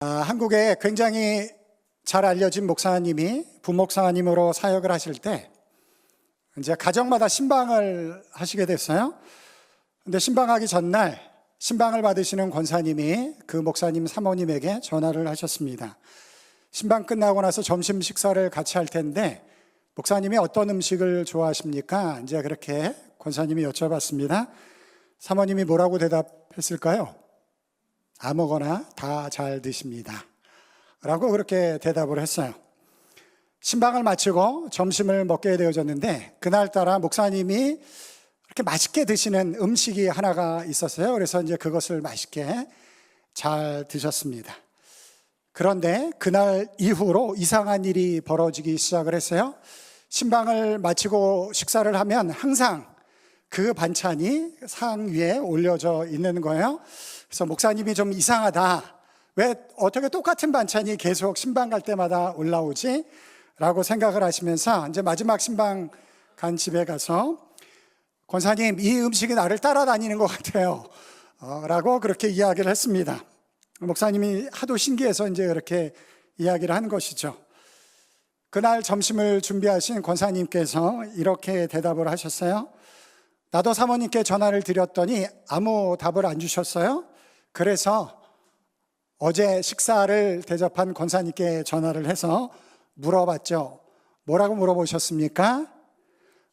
한국에 굉장히 잘 알려진 목사님이 부목사님으로 사역을 하실 때 이제 가정마다 신방을 하시게 됐어요. 근데 신방하기 전날 신방을 받으시는 권사님이 그 목사님 사모님에게 전화를 하셨습니다. 신방 끝나고 나서 점심 식사를 같이 할 텐데 목사님이 어떤 음식을 좋아하십니까? 이제 그렇게 권사님이 여쭤봤습니다. 사모님이 뭐라고 대답했을까요? 아무거나 다 잘 드십니다 라고 그렇게 대답을 했어요. 신방을 마치고 점심을 먹게 되어졌는데 그날따라 목사님이 그렇게 맛있게 드시는 음식이 하나가 있었어요. 그래서 이제 그것을 맛있게 잘 드셨습니다. 그런데 그날 이후로 이상한 일이 벌어지기 시작을 했어요. 신방을 마치고 식사를 하면 항상 그 반찬이 상 위에 올려져 있는 거예요. 그래서 목사님이 좀 이상하다. 왜 어떻게 똑같은 반찬이 계속 신방 갈 때마다 올라오지? 라고 생각을 하시면서 이제 마지막 신방 간 집에 가서 권사님, 이 음식이 나를 따라다니는 것 같아요. 라고 그렇게 이야기를 했습니다. 목사님이 하도 신기해서 이제 그렇게 이야기를 하는 것이죠. 그날 점심을 준비하신 권사님께서 이렇게 대답을 하셨어요. 나도 사모님께 전화를 드렸더니 아무 답을 안 주셨어요. 그래서 어제 식사를 대접한 권사님께 전화를 해서 물어봤죠. 뭐라고 물어보셨습니까?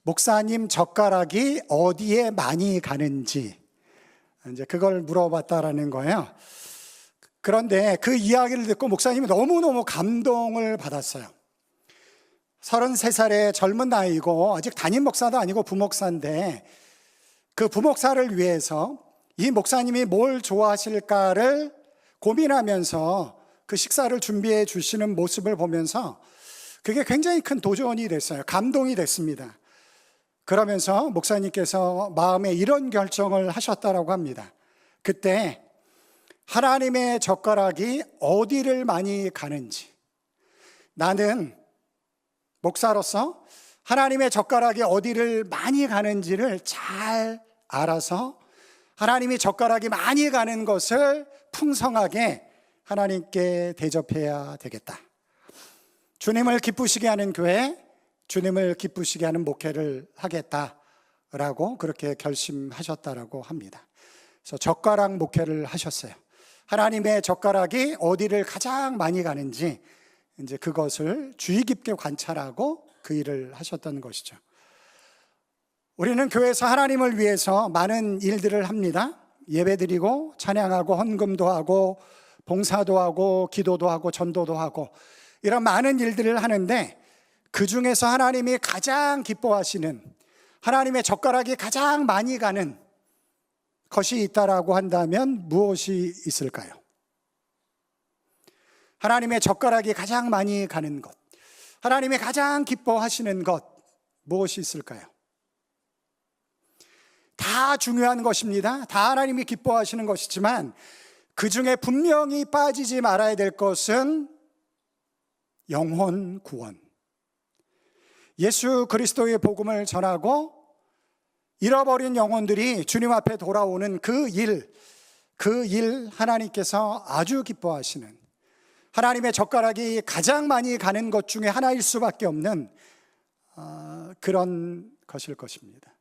목사님 젓가락이 어디에 많이 가는지 이제 그걸 물어봤다라는 거예요. 그런데 그 이야기를 듣고 목사님이 너무너무 감동을 받았어요. 33살의 젊은 나이고 아직 담임 목사도 아니고 부목사인데 그 부목사를 위해서 이 목사님이 뭘 좋아하실까를 고민하면서 그 식사를 준비해 주시는 모습을 보면서 그게 굉장히 큰 도전이 됐어요. 감동이 됐습니다. 그러면서 목사님께서 마음에 이런 결정을 하셨다라고 합니다. 그때 하나님의 젓가락이 어디를 많이 가는지, 나는 목사로서 하나님의 젓가락이 어디를 많이 가는지를 잘 알아서 하나님이 젓가락이 많이 가는 것을 풍성하게 하나님께 대접해야 되겠다. 주님을 기쁘시게 하는 교회, 주님을 기쁘시게 하는 목회를 하겠다라고 그렇게 결심하셨다라고 합니다. 그래서 젓가락 목회를 하셨어요. 하나님의 젓가락이 어디를 가장 많이 가는지 이제 그것을 주의 깊게 관찰하고 그 일을 하셨던 것이죠. 우리는 교회에서 하나님을 위해서 많은 일들을 합니다. 예배드리고 찬양하고 헌금도 하고 봉사도 하고 기도도 하고 전도도 하고 이런 많은 일들을 하는데 그 중에서 하나님이 가장 기뻐하시는 하나님의 젓가락이 가장 많이 가는 것이 있다라고 한다면 무엇이 있을까요? 하나님의 젓가락이 가장 많이 가는 것, 하나님이 가장 기뻐하시는 것 무엇이 있을까요? 다 중요한 것입니다. 다 하나님이 기뻐하시는 것이지만 그 중에 분명히 빠지지 말아야 될 것은 영혼 구원. 예수 그리스도의 복음을 전하고 잃어버린 영혼들이 주님 앞에 돌아오는 그 일 하나님께서 아주 기뻐하시는, 하나님의 젓가락이 가장 많이 가는 것 중에 하나일 수밖에 없는 그런 것일 것입니다.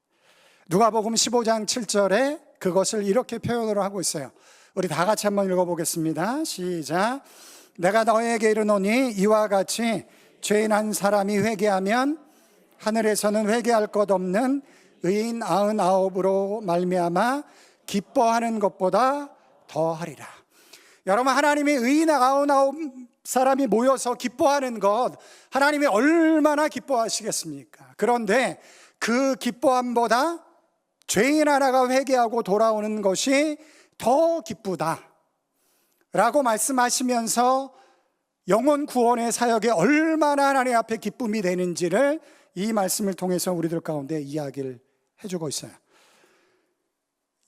누가복음 15장 7절에 그것을 이렇게 표현을 하고 있어요. 우리 다 같이 한번 읽어보겠습니다. 시작. 내가 너에게 이르노니 이와 같이 죄인 한 사람이 회개하면 하늘에서는 회개할 것 없는 의인 99으로 말미암아 기뻐하는 것보다 더하리라. 여러분, 하나님이 의인 99 사람이 모여서 기뻐하는 것, 하나님이 얼마나 기뻐하시겠습니까? 그런데 그 기뻐함보다 죄인 하나가 회개하고 돌아오는 것이 더 기쁘다 라고 말씀하시면서 영혼 구원의 사역에 얼마나 하나님 앞에 기쁨이 되는지를 이 말씀을 통해서 우리들 가운데 이야기를 해주고 있어요.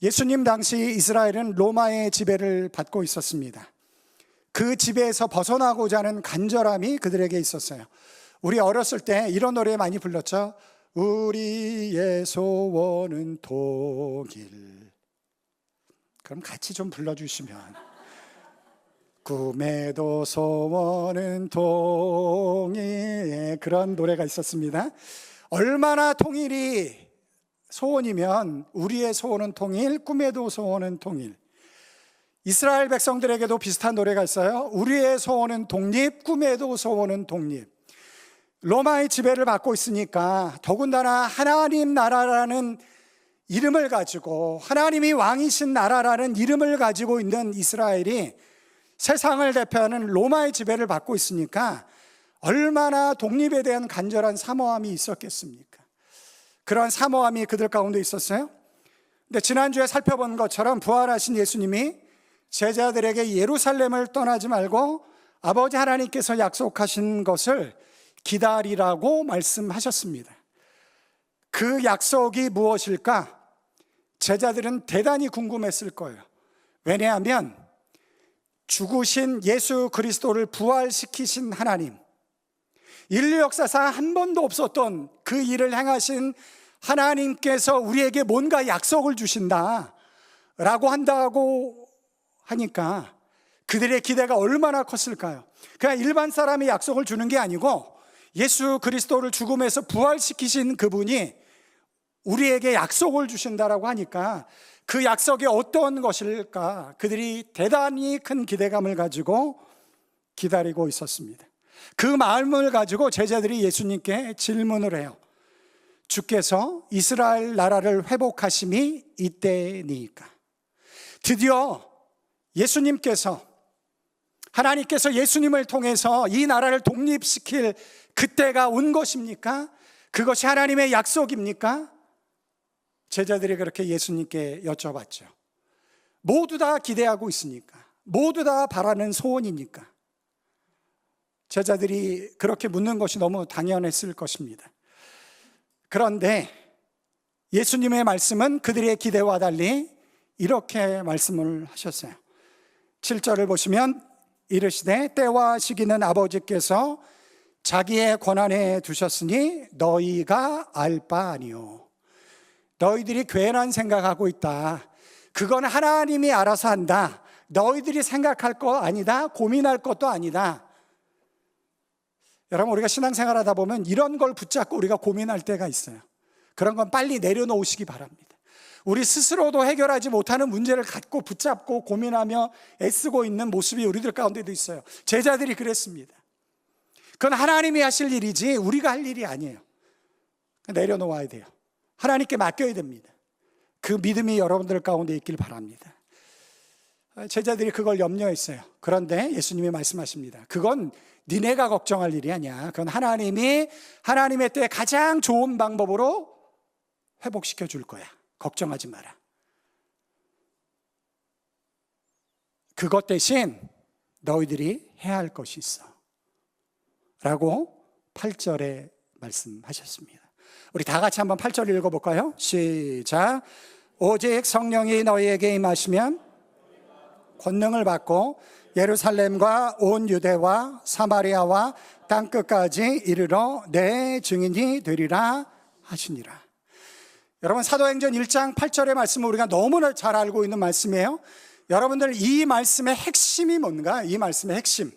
예수님 당시 이스라엘은 로마의 지배를 받고 있었습니다. 그 지배에서 벗어나고자 하는 간절함이 그들에게 있었어요. 우리 어렸을 때 이런 노래 많이 불렀죠. 우리의 소원은 독일. 그럼 같이 좀 불러주시면. 꿈에도 소원은 통일, 그런 노래가 있었습니다. 얼마나 통일이 소원이면 우리의 소원은 통일, 꿈에도 소원은 통일. 이스라엘 백성들에게도 비슷한 노래가 있어요. 우리의 소원은 독립, 꿈에도 소원은 독립. 로마의 지배를 받고 있으니까 더군다나 하나님 나라라는 이름을 가지고, 하나님이 왕이신 나라라는 이름을 가지고 있는 이스라엘이 세상을 대표하는 로마의 지배를 받고 있으니까 얼마나 독립에 대한 간절한 사모함이 있었겠습니까? 그런 사모함이 그들 가운데 있었어요. 근데 지난주에 살펴본 것처럼 부활하신 예수님이 제자들에게 예루살렘을 떠나지 말고 아버지 하나님께서 약속하신 것을 기다리라고 말씀하셨습니다. 그 약속이 무엇일까? 제자들은 대단히 궁금했을 거예요. 왜냐하면 죽으신 예수 그리스도를 부활시키신 하나님, 인류 역사상 한 번도 없었던 그 일을 행하신 하나님께서 우리에게 뭔가 약속을 주신다라고 한다고 하니까 그들의 기대가 얼마나 컸을까요? 그냥 일반 사람이 약속을 주는 게 아니고 예수 그리스도를 죽음에서 부활시키신 그분이 우리에게 약속을 주신다라고 하니까 그 약속이 어떤 것일까? 그들이 대단히 큰 기대감을 가지고 기다리고 있었습니다. 그 마음을 가지고 제자들이 예수님께 질문을 해요. 주께서 이스라엘 나라를 회복하심이 이때니까. 드디어 예수님께서, 하나님께서 예수님을 통해서 이 나라를 독립시킬 그때가 온 것입니까? 그것이 하나님의 약속입니까? 제자들이 그렇게 예수님께 여쭤봤죠. 모두 다 기대하고 있으니까, 모두 다 바라는 소원이니까. 제자들이 그렇게 묻는 것이 너무 당연했을 것입니다. 그런데 예수님의 말씀은 그들의 기대와 달리 이렇게 말씀을 하셨어요. 7절을 보시면 이르시되 때와 시기는 아버지께서 자기의 권한에 두셨으니 너희가 알 바 아니요. 너희들이 괜한 생각하고 있다. 그건 하나님이 알아서 한다. 너희들이 생각할 거 아니다. 고민할 것도 아니다. 여러분, 우리가 신앙생활 하다 보면 이런 걸 붙잡고 우리가 고민할 때가 있어요. 그런 건 빨리 내려놓으시기 바랍니다. 우리 스스로도 해결하지 못하는 문제를 갖고 붙잡고 고민하며 애쓰고 있는 모습이 우리들 가운데도 있어요. 제자들이 그랬습니다. 그건 하나님이 하실 일이지 우리가 할 일이 아니에요. 내려놓아야 돼요. 하나님께 맡겨야 됩니다. 그 믿음이 여러분들 가운데 있길 바랍니다. 제자들이 그걸 염려했어요. 그런데 예수님이 말씀하십니다. 그건 니네가 걱정할 일이 아니야. 그건 하나님이 하나님의 때에 가장 좋은 방법으로 회복시켜 줄 거야. 걱정하지 마라. 그것 대신 너희들이 해야 할 것이 있어 라고 8절에 말씀하셨습니다. 우리 다 같이 한번 8절 읽어볼까요? 시작. 오직 성령이 너희에게 임하시면 권능을 받고 예루살렘과 온 유대와 사마리아와 땅끝까지 이르러 내 증인이 되리라 하시니라. 여러분, 사도행전 1장 8절의 말씀은 우리가 너무나 잘 알고 있는 말씀이에요. 여러분들, 이 말씀의 핵심이 뭔가? 이 말씀의 핵심,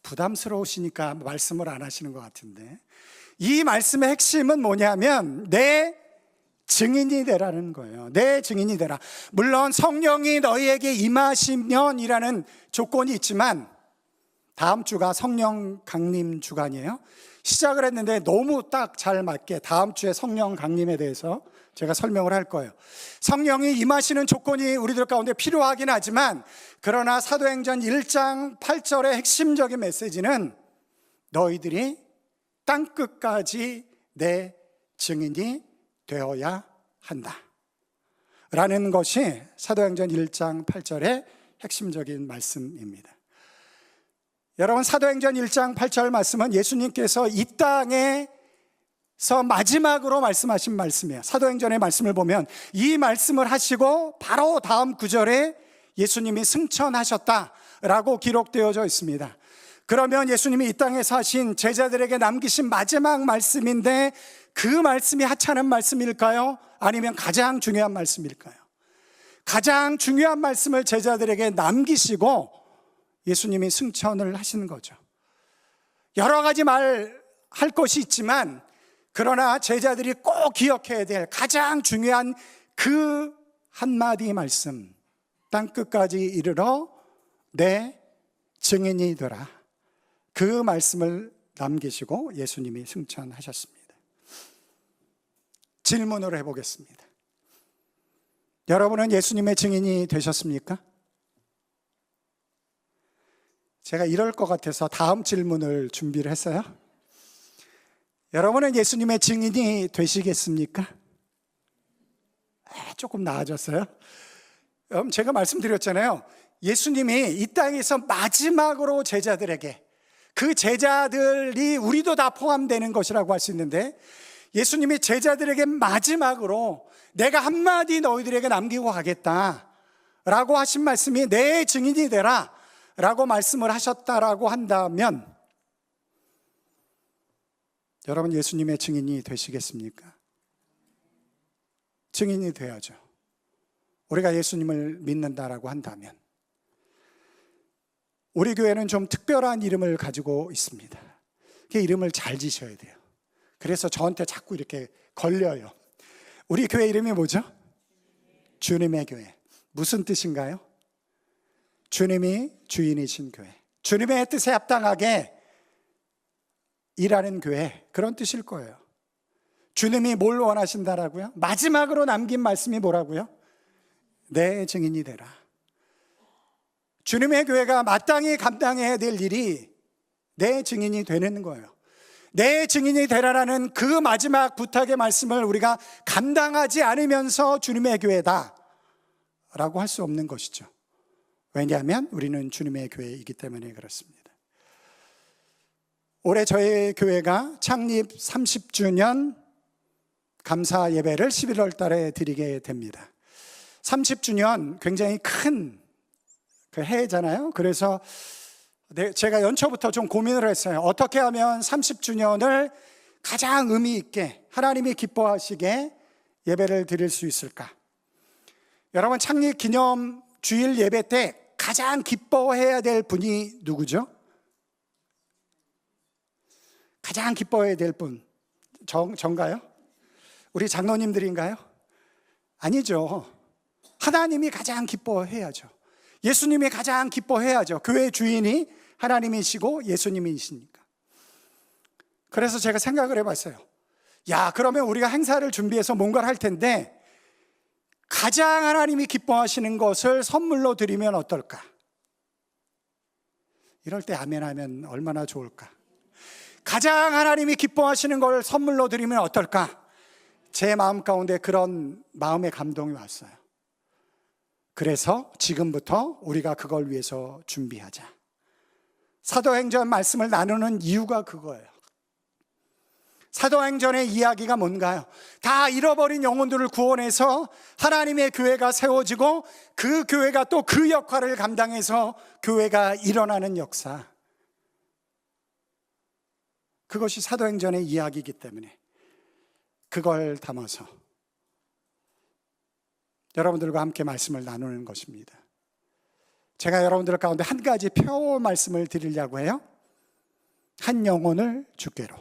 부담스러우시니까 말씀을 안 하시는 것 같은데, 이 말씀의 핵심은 뭐냐면 내 증인이 되라는 거예요. 내 증인이 되라. 물론 성령이 너희에게 임하시면이라는 조건이 있지만 다음 주가 성령 강림 주간이에요. 시작을 했는데 너무 딱 잘 맞게 다음 주에 성령 강림에 대해서 제가 설명을 할 거예요. 성령이 임하시는 조건이 우리들 가운데 필요하긴 하지만, 그러나 사도행전 1장 8절의 핵심적인 메시지는 너희들이 땅끝까지 내 증인이 되어야 한다 라는 것이 사도행전 1장 8절의 핵심적인 말씀입니다. 여러분, 사도행전 1장 8절 말씀은 예수님께서 이 땅에서 마지막으로 말씀하신 말씀이에요. 사도행전의 말씀을 보면 이 말씀을 하시고 바로 다음 구절에 예수님이 승천하셨다라고 기록되어져 있습니다. 그러면 예수님이 이 땅에서 하신 제자들에게 남기신 마지막 말씀인데 그 말씀이 하찮은 말씀일까요? 아니면 가장 중요한 말씀일까요? 가장 중요한 말씀을 제자들에게 남기시고 예수님이 승천을 하시는 거죠. 여러 가지 말할 것이 있지만 그러나 제자들이 꼭 기억해야 될 가장 중요한 그 한마디 말씀, 땅끝까지 이르러 내 증인이 되라. 그 말씀을 남기시고 예수님이 승천하셨습니다. 질문을 해보겠습니다. 여러분은 예수님의 증인이 되셨습니까? 제가 이럴 것 같아서 다음 질문을 준비를 했어요. 여러분은 예수님의 증인이 되시겠습니까? 조금 나아졌어요. 여러분, 제가 말씀드렸잖아요. 예수님이 이 땅에서 마지막으로 제자들에게, 그 제자들이 우리도 다 포함되는 것이라고 할 수 있는데, 예수님이 제자들에게 마지막으로 내가 한마디 너희들에게 남기고 가겠다 라고 하신 말씀이 내 증인이 되라 라고 말씀을 하셨다라고 한다면 여러분, 예수님의 증인이 되시겠습니까? 증인이 돼야죠. 우리가 예수님을 믿는다라고 한다면. 우리 교회는 좀 특별한 이름을 가지고 있습니다. 그 이름을 잘 지셔야 돼요. 그래서 저한테 자꾸 이렇게 걸려요. 우리 교회 이름이 뭐죠? 주님의 교회. 무슨 뜻인가요? 주님이 주인이신 교회. 주님의 뜻에 합당하게 일하는 교회, 그런 뜻일 거예요. 주님이 뭘 원하신다라고요? 마지막으로 남긴 말씀이 뭐라고요? 내 증인이 되라. 주님의 교회가 마땅히 감당해야 될 일이 내 증인이 되는 거예요. 내 증인이 되라라는 그 마지막 부탁의 말씀을 우리가 감당하지 않으면서 주님의 교회다 라고 할 수 없는 것이죠. 왜냐하면 우리는 주님의 교회이기 때문에 그렇습니다. 올해 저희 교회가 창립 30주년 감사 예배를 11월 달에 드리게 됩니다. 30주년 굉장히 큰 그 해잖아요. 그래서 제가 연초부터 좀 고민을 했어요. 어떻게 하면 30주년을 가장 의미 있게 하나님이 기뻐하시게 예배를 드릴 수 있을까? 여러분, 창립 기념 주일 예배 때 가장 기뻐해야 될 분이 누구죠? 가장 기뻐해야 될 분 전가요? 우리 장로님들인가요? 아니죠. 하나님이 가장 기뻐해야죠. 예수님이 가장 기뻐해야죠. 교회 주인이 하나님이시고 예수님이시니까. 그래서 제가 생각을 해봤어요. 야, 그러면 우리가 행사를 준비해서 뭔가를 할 텐데 가장 하나님이 기뻐하시는 것을 선물로 드리면 어떨까? 이럴 때 아멘 하면 얼마나 좋을까? 가장 하나님이 기뻐하시는 걸 선물로 드리면 어떨까? 제 마음 가운데 그런 마음의 감동이 왔어요. 그래서 지금부터 우리가 그걸 위해서 준비하자. 사도행전 말씀을 나누는 이유가 그거예요. 사도행전의 이야기가 뭔가요? 다 잃어버린 영혼들을 구원해서 하나님의 교회가 세워지고 그 교회가 또 그 역할을 감당해서 교회가 일어나는 역사. 그것이 사도행전의 이야기이기 때문에 그걸 담아서 여러분들과 함께 말씀을 나누는 것입니다. 제가 여러분들 가운데 한 가지 표 말씀을 드리려고 해요. 한 영혼을 주께로.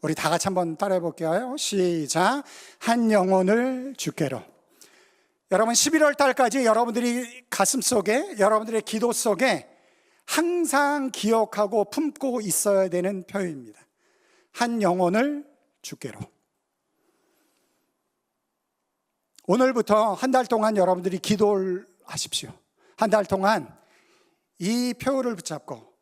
우리 다 같이 한번 따라해 볼게요. 시작. 한 영혼을 주께로. 여러분, 11월 달까지 여러분들이 가슴속에, 여러분들의 기도 속에 항상 기억하고 품고 있어야 되는 표현입니다. 한 영혼을 주께로. 오늘부터 한 달 동안 여러분들이 기도를 하십시오. 한 달 동안 이 표를 붙잡고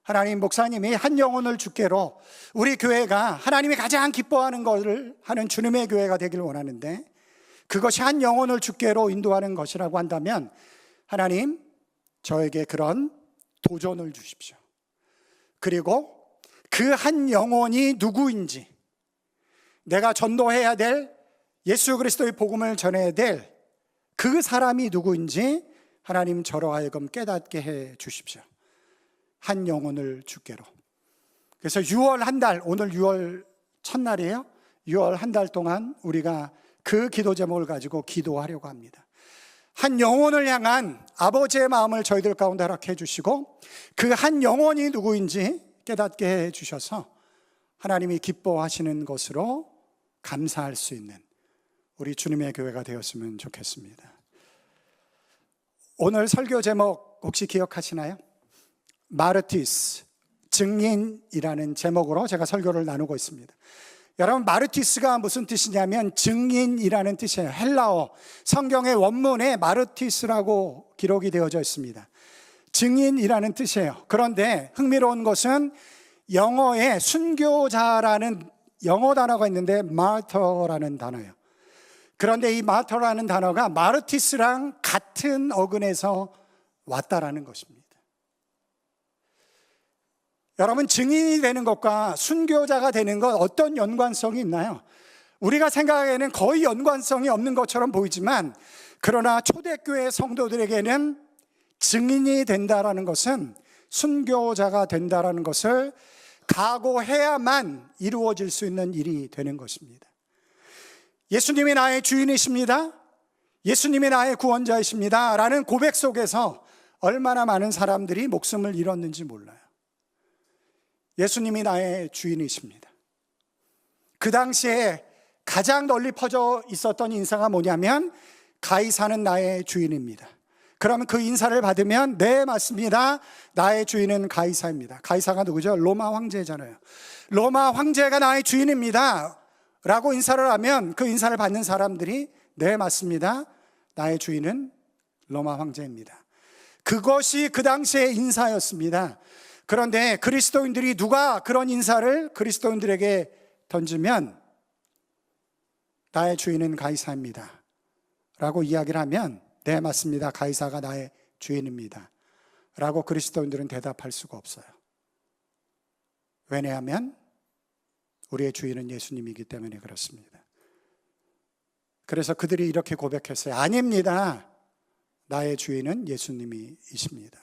하나님, 목사님이 한 영혼을 주께로 우리 교회가 하나님이 가장 기뻐하는 것을 하는 주님의 교회가 되기를 원하는데 그것이 한 영혼을 주께로 인도하는 것이라고 한다면 하나님, 저에게 그런 도전을 주십시오. 그리고 그 한 영혼이 누구인지, 내가 전도해야 될 예수 그리스도의 복음을 전해야 될 그 사람이 누구인지 하나님 저로 하여금 깨닫게 해 주십시오. 한 영혼을 주께로. 그래서 6월 한 달, 오늘 6월 첫날이에요. 6월 한 달 동안 우리가 그 기도 제목을 가지고 기도하려고 합니다. 한 영혼을 향한 아버지의 마음을 저희들 가운데 허락해 주시고 그 한 영혼이 누구인지 깨닫게 해 주셔서 하나님이 기뻐하시는 것으로 감사할 수 있는 우리 주님의 교회가 되었으면 좋겠습니다. 오늘 설교 제목 혹시 기억하시나요? 마르티스, 증인이라는 제목으로 제가 설교를 나누고 있습니다. 여러분, 마르티스가 무슨 뜻이냐면 증인이라는 뜻이에요. 헬라어 성경의 원문에 마르티스라고 기록이 되어져 있습니다. 증인이라는 뜻이에요. 그런데 흥미로운 것은 영어에 순교자라는 영어 단어가 있는데 martyr라는 단어예요. 그런데 이 martyr라는 단어가 마르티스랑 같은 어근에서 왔다라는 것입니다. 여러분, 증인이 되는 것과 순교자가 되는 것 어떤 연관성이 있나요? 우리가 생각하기에는 거의 연관성이 없는 것처럼 보이지만, 그러나 초대교회 성도들에게는 증인이 된다라는 것은 순교자가 된다라는 것을 각오해야만 이루어질 수 있는 일이 되는 것입니다. 예수님이 나의 주인이십니다. 예수님이 나의 구원자이십니다. 라는 고백 속에서 얼마나 많은 사람들이 목숨을 잃었는지 몰라요. 예수님이 나의 주인이십니다. 그 당시에 가장 널리 퍼져 있었던 인사가 뭐냐면 가이사는 나의 주인입니다. 그러면 그 인사를 받으면 네, 맞습니다. 나의 주인은 가이사입니다. 가이사가 누구죠? 로마 황제잖아요. 로마 황제가 나의 주인입니다 라고 인사를 하면 그 인사를 받는 사람들이 네, 맞습니다. 나의 주인은 로마 황제입니다. 그것이 그 당시의 인사였습니다. 그런데 그리스도인들이 누가 그런 인사를 그리스도인들에게 던지면 나의 주인은 가이사입니다 라고 이야기를 하면 네, 맞습니다. 가이사가 나의 주인입니다 라고 그리스도인들은 대답할 수가 없어요. 왜냐하면 우리의 주인은 예수님이기 때문에 그렇습니다. 그래서 그들이 이렇게 고백했어요. 아닙니다. 나의 주인은 예수님이십니다.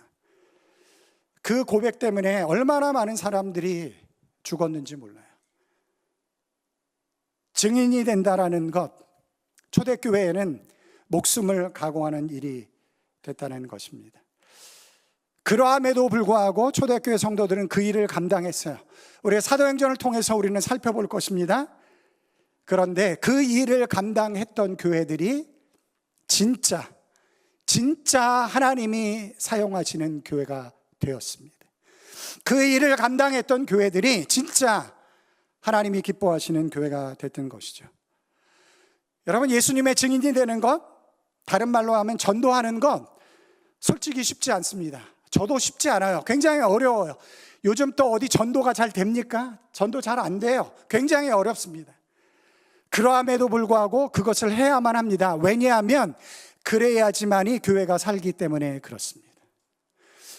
그 고백 때문에 얼마나 많은 사람들이 죽었는지 몰라요. 증인이 된다라는 것, 초대교회에는 목숨을 각오하는 일이 됐다는 것입니다. 그러함에도 불구하고 초대교회 성도들은 그 일을 감당했어요. 우리가 사도행전을 통해서 우리는 살펴볼 것입니다. 그런데 그 일을 감당했던 교회들이 진짜 하나님이 사용하시는 교회가 되었습니다. 그 일을 감당했던 교회들이 진짜 하나님이 기뻐하시는 교회가 됐던 것이죠. 여러분, 예수님의 증인이 되는 것, 다른 말로 하면 전도하는 것, 솔직히 쉽지 않습니다. 저도 쉽지 않아요. 굉장히 어려워요. 요즘 또 어디 전도가 잘 됩니까? 전도 잘 안 돼요. 굉장히 어렵습니다. 그러함에도 불구하고 그것을 해야만 합니다. 왜냐하면 그래야지만이 교회가 살기 때문에 그렇습니다.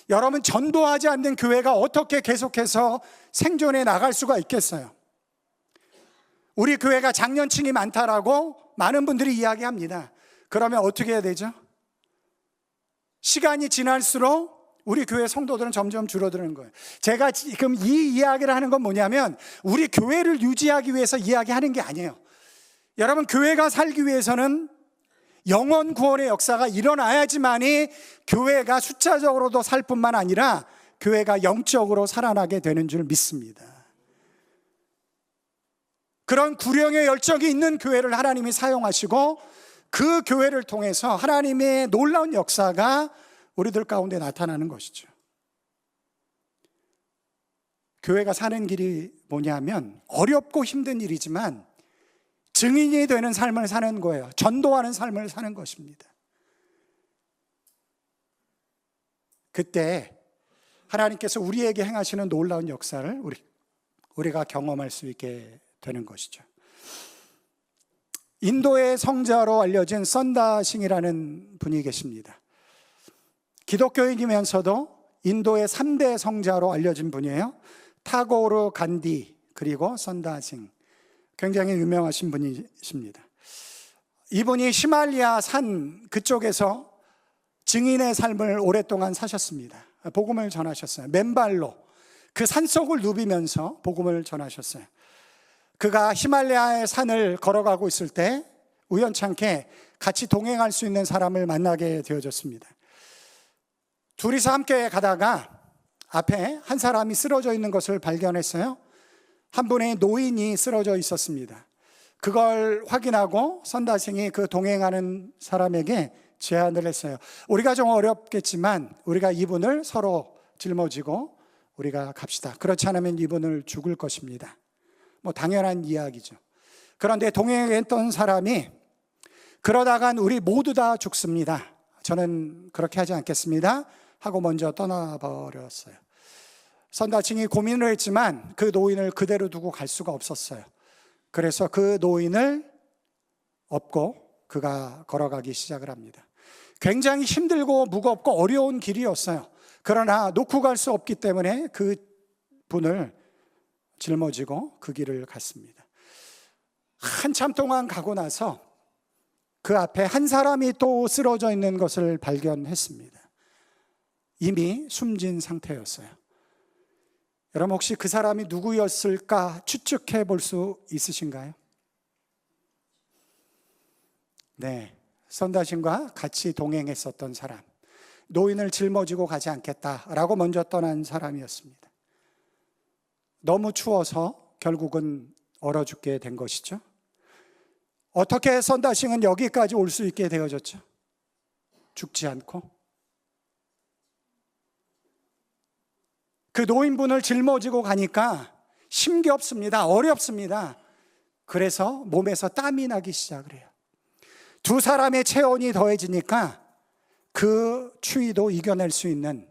여러분, 전도하지 않는 교회가 어떻게 계속해서 생존해 나갈 수가 있겠어요? 우리 교회가 장년층이 많다라고 많은 분들이 이야기합니다. 그러면 어떻게 해야 되죠? 시간이 지날수록 우리 교회 성도들은 점점 줄어드는 거예요. 제가 지금 이 이야기를 하는 건 뭐냐면 우리 교회를 유지하기 위해서 이야기하는 게 아니에요. 여러분, 교회가 살기 위해서는 영혼 구원의 역사가 일어나야지만이 교회가 숫자적으로도 살 뿐만 아니라 교회가 영적으로 살아나게 되는 줄 믿습니다. 그런 구령의 열정이 있는 교회를 하나님이 사용하시고 그 교회를 통해서 하나님의 놀라운 역사가 우리들 가운데 나타나는 것이죠. 교회가 사는 길이 뭐냐면 어렵고 힘든 일이지만 증인이 되는 삶을 사는 거예요. 전도하는 삶을 사는 것입니다. 그때 하나님께서 우리에게 행하시는 놀라운 역사를 우리가 경험할 수 있게 되는 것이죠. 인도의 성자로 알려진 선다싱이라는 분이 계십니다. 기독교인이면서도 인도의 3대 성자로 알려진 분이에요. 타고르 간디 그리고 선다싱, 굉장히 유명하신 분이십니다. 이분이 히말라야 산 그쪽에서 증인의 삶을 오랫동안 사셨습니다. 복음을 전하셨어요. 맨발로 그 산속을 누비면서 복음을 전하셨어요. 그가 히말라야의 산을 걸어가고 있을 때 우연찮게 같이 동행할 수 있는 사람을 만나게 되어졌습니다. 둘이서 함께 가다가 앞에 한 사람이 쓰러져 있는 것을 발견했어요. 한 분의 노인이 쓰러져 있었습니다. 그걸 확인하고 선다싱이 그 동행하는 사람에게 제안을 했어요. 우리가 좀 어렵겠지만 우리가 이분을 서로 짊어지고 우리가 갑시다. 그렇지 않으면 이분을 죽을 것입니다. 뭐 당연한 이야기죠. 그런데 동행했던 사람이 그러다간 우리 모두 다 죽습니다. 저는 그렇게 하지 않겠습니다. 하고 먼저 떠나버렸어요. 선다싱이 고민을 했지만 그 노인을 그대로 두고 갈 수가 없었어요. 그래서 그 노인을 업고 그가 걸어가기 시작을 합니다. 굉장히 힘들고 무겁고 어려운 길이었어요. 그러나 놓고 갈 수 없기 때문에 그 분을 짊어지고 그 길을 갔습니다. 한참 동안 가고 나서 그 앞에 한 사람이 또 쓰러져 있는 것을 발견했습니다. 이미 숨진 상태였어요. 여러분 혹시 그 사람이 누구였을까 추측해 볼 수 있으신가요? 네, 선다싱과 같이 동행했었던 사람, 노인을 짊어지고 가지 않겠다라고 먼저 떠난 사람이었습니다. 너무 추워서 결국은 얼어 죽게 된 것이죠. 어떻게 선다싱은 여기까지 올 수 있게 되어졌죠? 죽지 않고. 그 노인분을 짊어지고 가니까 힘겹습니다. 어렵습니다. 그래서 몸에서 땀이 나기 시작을 해요. 두 사람의 체온이 더해지니까 그 추위도 이겨낼 수 있는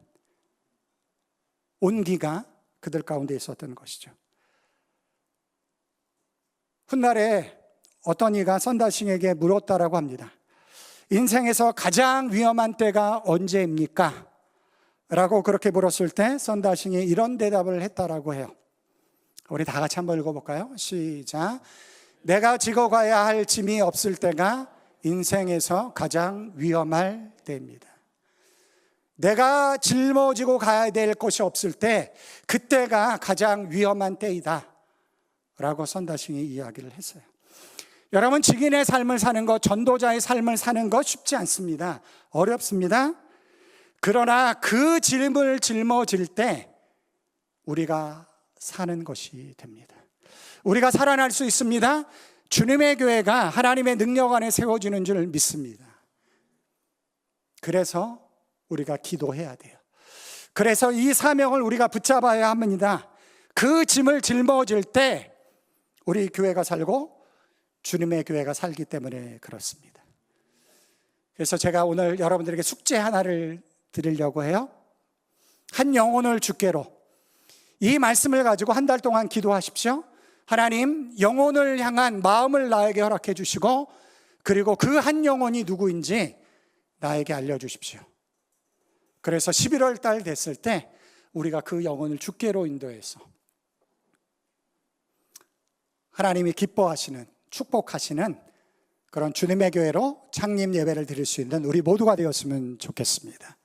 온기가 그들 가운데 있었던 것이죠. 훗날에 어떤 이가 선다싱에게 물었다라고 합니다. 인생에서 가장 위험한 때가 언제입니까? 라고 그렇게 물었을 때 선다싱이 이런 대답을 했다라고 해요. 우리 다 같이 한번 읽어볼까요? 시작. 내가 지고 가야 할 짐이 없을 때가 인생에서 가장 위험할 때입니다. 내가 짊어지고 가야 될 것이 없을 때 그때가 가장 위험한 때이다 라고 선다싱이 이야기를 했어요. 여러분, 증인의 삶을 사는 것, 전도자의 삶을 사는 것 쉽지 않습니다. 어렵습니다. 그러나 그 짐을 짊어질 때 우리가 사는 것이 됩니다. 우리가 살아날 수 있습니다. 주님의 교회가 하나님의 능력 안에 세워지는 줄 믿습니다. 그래서 우리가 기도해야 돼요. 그래서 이 사명을 우리가 붙잡아야 합니다. 그 짐을 짊어질 때 우리 교회가 살고 주님의 교회가 살기 때문에 그렇습니다. 그래서 제가 오늘 여러분들에게 숙제 하나를 드리려고 해요. 한 영혼을 주께로, 이 말씀을 가지고 한 달 동안 기도하십시오. 하나님, 영혼을 향한 마음을 나에게 허락해 주시고 그리고 그 한 영혼이 누구인지 나에게 알려주십시오. 그래서 11월 달 됐을 때 우리가 그 영혼을 주께로 인도해서 하나님이 기뻐하시는, 축복하시는 그런 주님의 교회로 창립 예배를 드릴 수 있는 우리 모두가 되었으면 좋겠습니다.